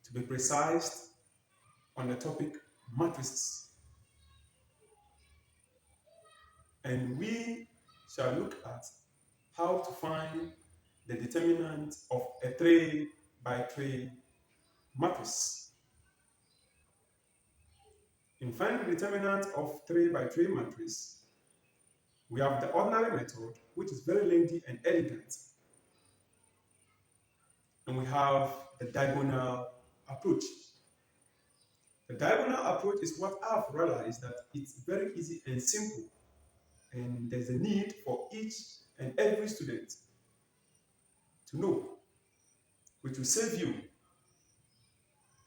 to be precise on the topic matrices. And we shall look at how to find the determinant of a 3 by 3 matrix. In finding the determinant of 3 by 3 matrix, we have the ordinary method, which is very lengthy and elegant. And we have the diagonal approach. The diagonal approach is what I've realized that it's very easy and simple, and there's a need for each and every student to know, which will save you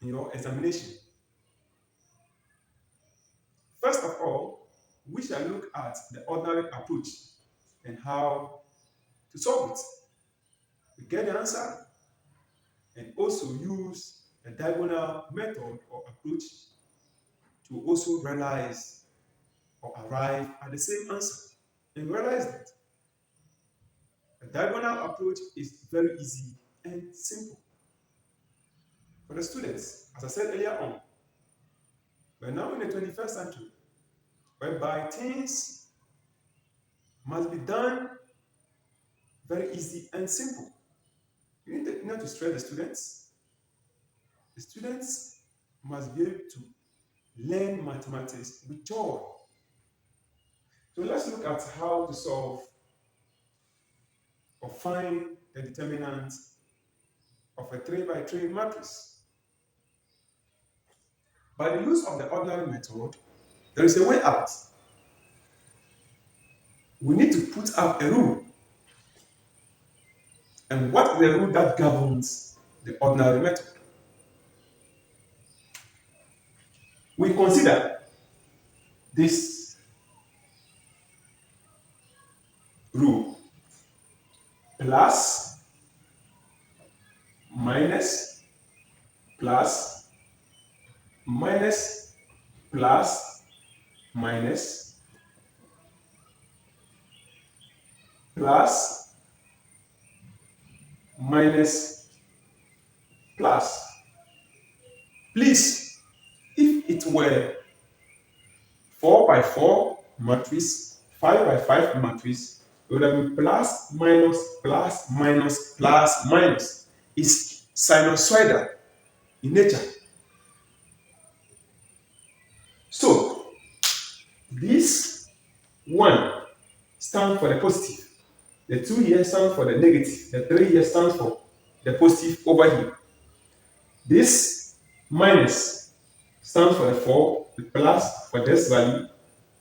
in your examination. First of all, we shall look at the ordinary approach and how to solve it. We get the answer and also use the diagonal method or approach to also realize or arrive at the same answer. And realize that the diagonal approach is very easy and simple. For the students, as I said earlier on, we're now in the 21st century, whereby things must be done very easy and simple. You need not to stress the students. The students must be able to learn mathematics with joy. So let's look at how to solve or find the determinant of a 3 by 3 matrix. By the use of the ordinary method, there is a way out. We need to put up a rule. And what is the rule that governs the ordinary method? We consider this rule: plus, minus, plus, minus, plus, minus, plus, minus, plus. Please, if it were 4 by 4 matrix, 5 by 5 matrix, it would have been plus, minus, plus, minus, plus, minus. It's sinusoidal in nature. So, this 1 stands for the positive. The 2 here stands for the negative. The 3 here stands for the positive over here. This minus stands for the 4, the plus for this value,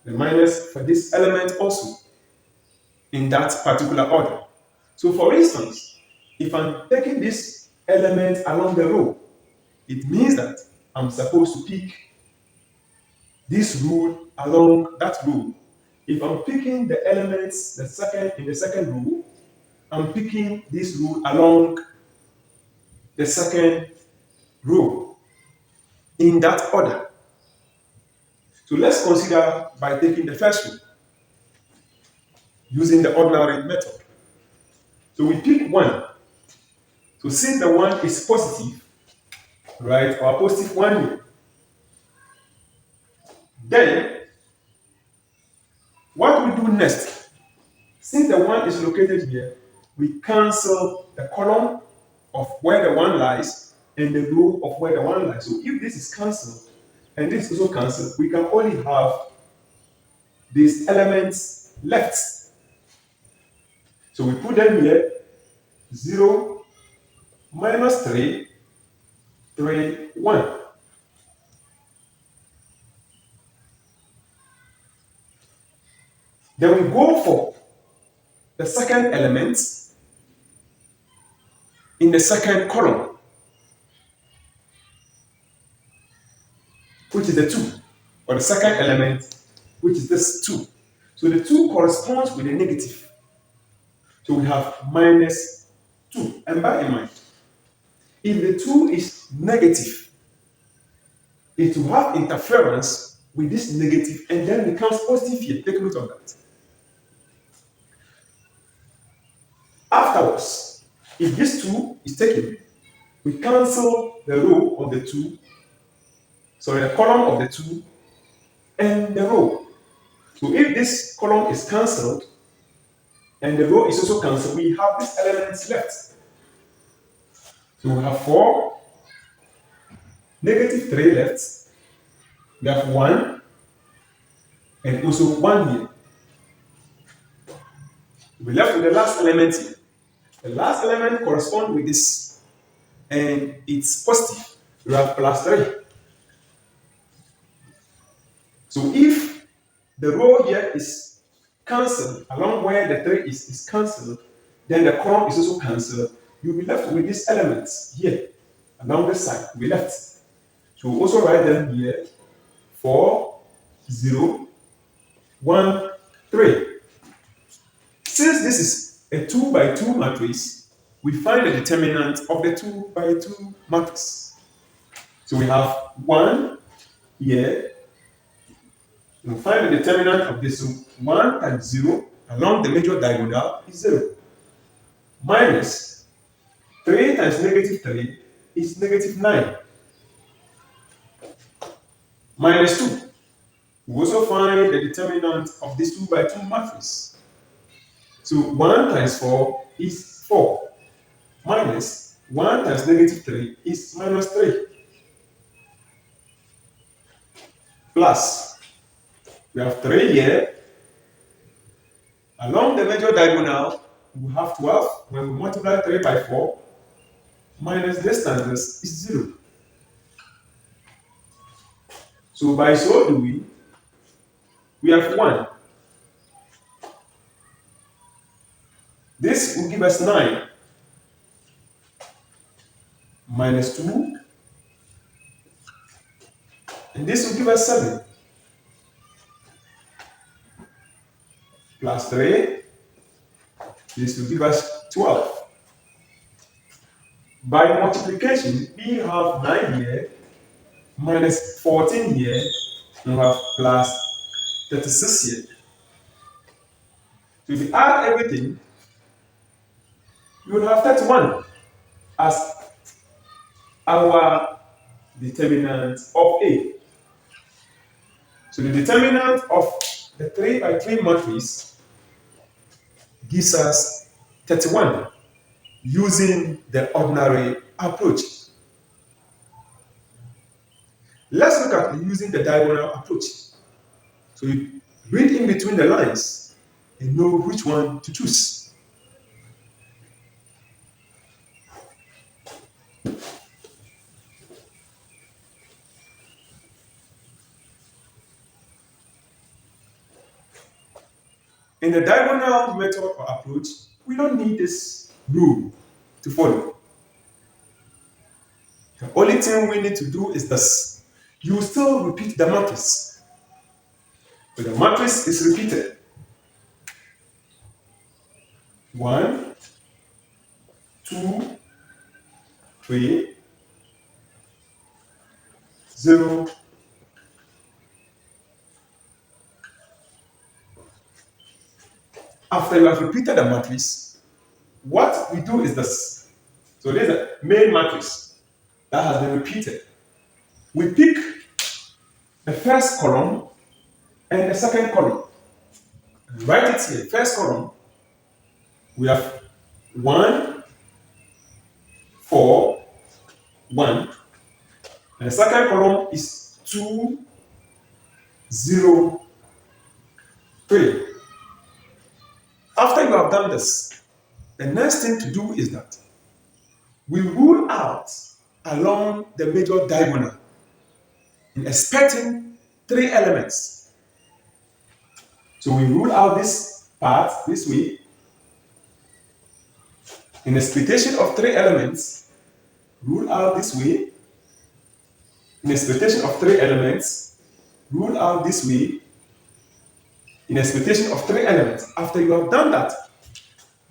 the minus for this element also, in that particular order. So for instance, if I'm taking this element along the row, it means that I'm supposed to pick this rule along that row. If I'm picking the elements in the second row, I'm picking this rule along the second row in that order. So let's consider by taking the first rule using the ordinary method. So we pick 1. So since the 1 is positive, right, our positive 1 here, then what we do next, since the 1 is located here, we cancel the column of where the 1 lies and the row of where the 1 lies. So if this is cancelled and this is also cancelled, we can only have these elements left. So we put them here: 0, minus 3, 3, 1. Then we go for the second element in the second column, which is the 2, or the second element, which is this 2. So the 2 corresponds with the negative. So we have minus 2. And bear in mind, if the 2 is negative, it will have interference with this negative and then becomes positive here. Take note of that. Afterwards, if this 2 is taken, we cancel the row of the two, sorry, the column of the two, and the row. So if this column is cancelled and the row is also cancelled, we have these elements left. So we have 4, negative 3 left. We have 1 and also 1 here. We left with the last element here. The last element corresponds with this, and it's positive. We have plus 3. So if the row here is cancelled, along where the 3 is cancelled, then the column is also cancelled. You'll be left with these elements here, along this side. We'll be left. So we'll also write them here: 4, 0, 1, 3. Since this is a 2 by 2 matrix, we find the determinant of the 2 by 2 matrix. So we have 1 here. We'll find the determinant of this. So 1 times 0 along the major diagonal is 0. Minus 3 times negative 3 is negative 9. Minus 2. We also find the determinant of this 2 by 2 matrix. So 1 times 4 is 4. Minus 1 times negative 3 is minus 3. Plus, we have 3 here. Along the major diagonal, we have 12. When we multiply 3 by 4, minus this times this is 0. So by so doing, we have 1. This will give us 9. Minus 2. And this will give us 7. Plus 3. This will give us 12. By multiplication, we have 9 here, minus 14 here, and we have plus 36 here. So if you add everything, you will have 31 as our determinant of A. So the determinant of the 3 by 3 matrix gives us 31 using the ordinary approach. Let's look at using the diagonal approach. So you read in between the lines and know which one to choose. In the diagonal method or approach, we don't need this rule to follow. The only thing we need to do is this. You will still repeat the matrix. But the matrix is repeated. 1, 2, 3, 0, after you have repeated the matrix, what we do is this. So this is the main matrix that has been repeated. We pick the first column and the second column. Write it here. First column, we have 1, 4, 1. And the second column is 2, 0, 3. After you have done this, the next thing to do is that we rule out along the major diagonal in expecting 3 elements. So we rule out this part this way. In expectation of 3 elements, rule out this way. In expectation of 3 elements, rule out this way. In expectation of 3 elements. After you have done that,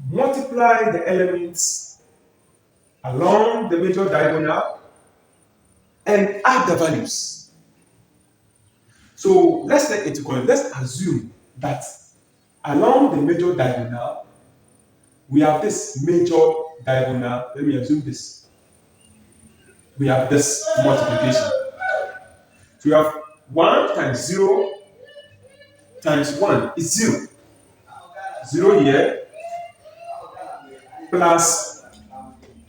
multiply the elements along the major diagonal and add the values. So let's take it to go. Let's assume that along the major diagonal, we have this major diagonal. Let me assume this. we have this multiplication. So we have 1 times 0 times 1 is 0. 0 here plus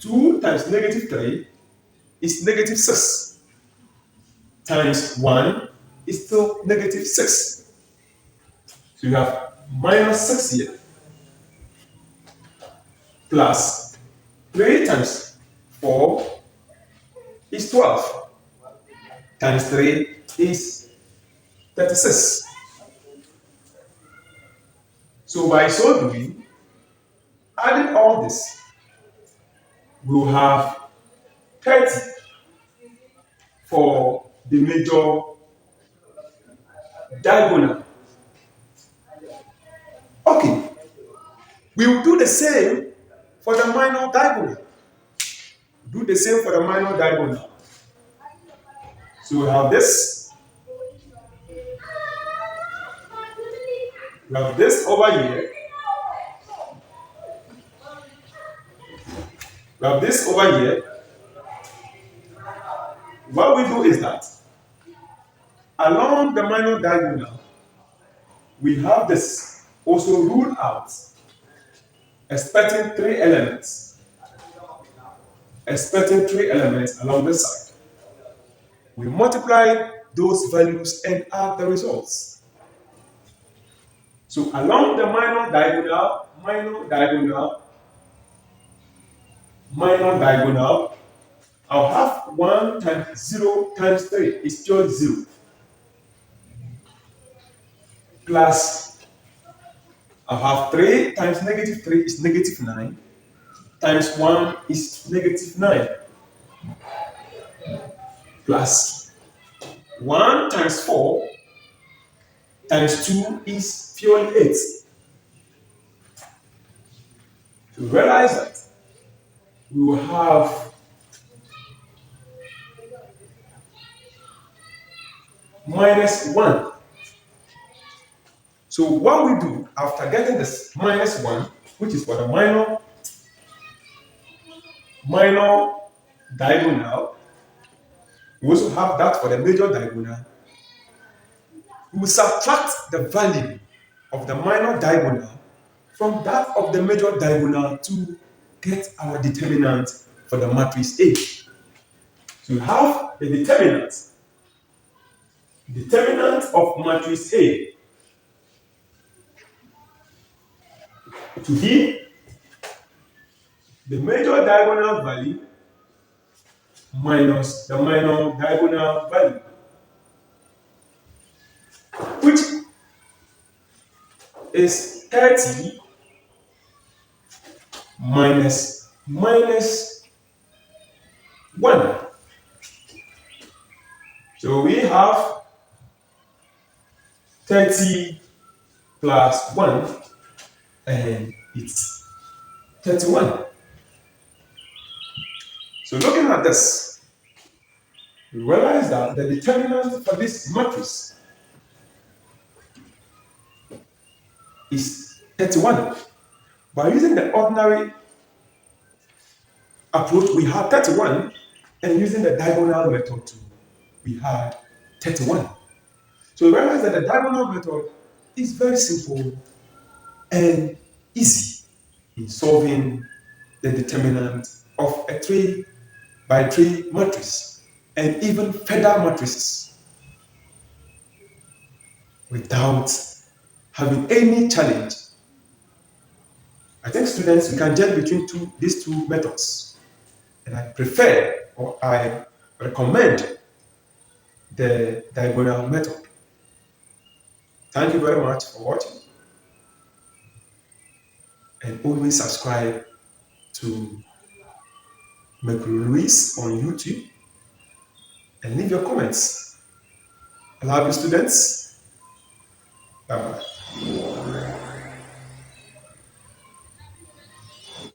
2 times negative 3 is negative 6 times 1 is still negative 6. So you have minus 6 here plus 3 times 4 is 12 times 3 is 36. So by so doing, adding all this, we will have 30 for the major diagonal. Okay, we will do the same for the minor diagonal. Do the same for the minor diagonal. So we have this. We have this over here. We have this over here. What we do is that along the minor diagonal, we have this also ruled out, expecting 3 elements. Expecting 3 elements along this side. We multiply those values and add the results. So along the minor diagonal, I'll have 1 times 0 times 3 is just 0. Plus, I'll have 3 times negative 3 is negative 9. Times 1 is negative 9. Plus, 1 times 4 times 2 is purely 8. To realize that, we will have minus 1. So what we do after getting this minus 1, which is for the minor diagonal, we also have that for the major diagonal. We will subtract the value of the minor diagonal from that of the major diagonal to get our determinant for the matrix A. So we have the determinant of matrix A to be the major diagonal value minus the minor diagonal value, which is 30 minus 1. So we have 30 plus 1, and it's 31. So looking at this, we realize that the determinant for this matrix is 31. By using the ordinary approach, we had 31, and using the diagonal method too, we had 31. So we realize that the diagonal method is very simple and easy in solving the determinant of a 3 by 3 matrix and even further matrices without having any challenge. I think students, you can judge between these two methods, and I prefer or I recommend the diagonal method. Thank you very much for watching, and always subscribe to Luis on YouTube and leave your comments. I love you, students. Bye-bye.